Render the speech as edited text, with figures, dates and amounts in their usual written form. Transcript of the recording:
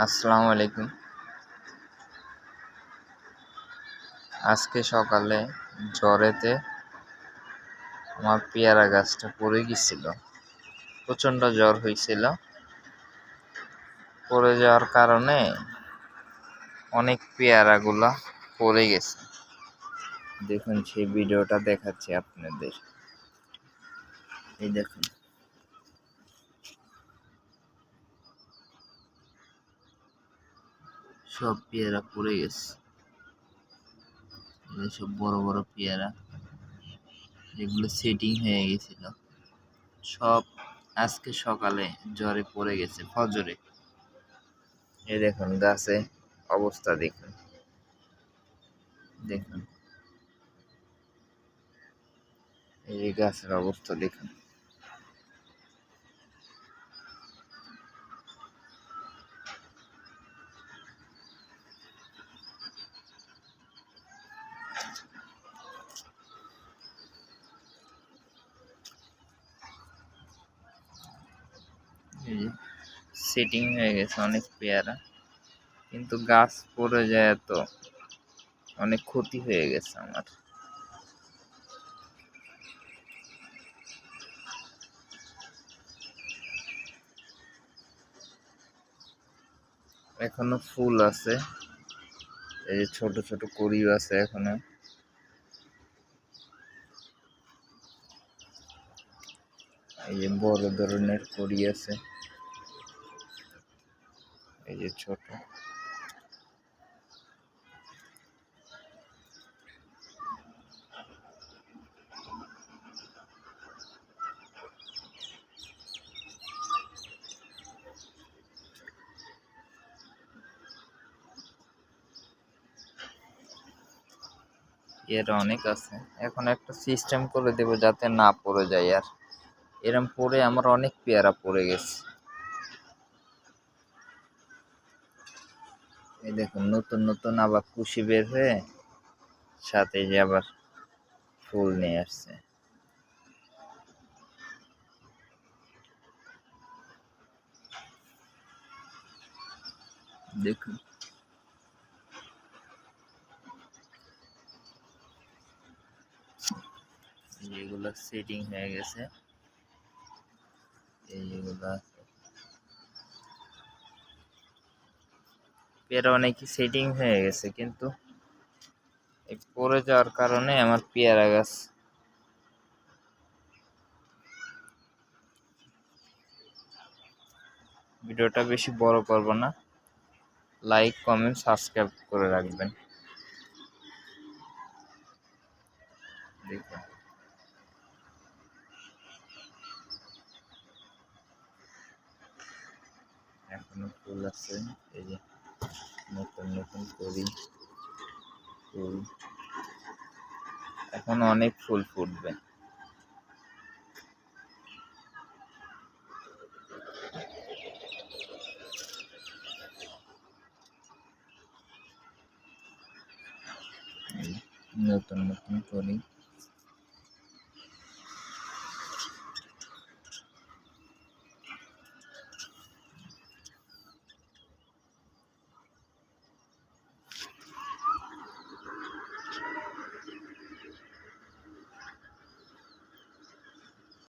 আসসালামু আলাইকুম। আজকে সকালে ঝড়েতে আমার পেয়ারা গাছটা পড়ে গেছিল। প্রচণ্ড জ্বর হয়েছিল। পড়ে যাওয়ার কারণে অনেক পেয়ারাগুলা পড়ে গেছে। দেখুন সেই ভিডিওটা দেখাচ্ছি আপনাদের। এই দেখুন, সব পেয়ারা পড়ে গেছে। সব বড় বড় পেয়ারা যেগুলো সেটিং হয়ে গেছিল, সব আজকে সকালে জ্বরে পড়ে গেছে ফজরে। এই দেখুন গাছে অবস্থা দেখুন, দেখুন এই গাছের অবস্থা দেখুন। এই সেটিং হয়ে গেছে অনেক পেয়ারা, কিন্তু গাছ পড়ে যায় তো অনেক ক্ষতি হয়ে গেছে আমার। এখনো ফুল আছে, এই যে ছোট ছোট কড়ি আছে এখনো। এই যে বড় ধরনের কড়ি আছে, এই যে ছোট। এর অনেক আছে। এখন একটা সিস্টেম করে দেব যাতে না পড়ে যায়। আর এরম পড়ে আমার অনেক পেয়ারা পড়ে গেছে। এই দেখুন নতুন নতুন আবার কুশি বের হয়ে সাথে যে আবার ফুল নিয়ে আসছে। দেখুন যেগুলো সেটিং হয়ে গেছে, এইগুলা পেয়ারা অনেকই সেটিং হয়ে গেছে, কিন্তু এই পড়ে যাওয়ার কারণে আমার পেয়ারা গাছ। ভিডিওটা বেশি বড় করব না, লাইক কমেন্ট সাবস্ক্রাইব করে রাখবেন। দেখুন এখনো ফুল আছে, এই যে নতুন নতুন করি ফুল, এখন অনেক ফুল ফুটবে। নতুন নতুন করি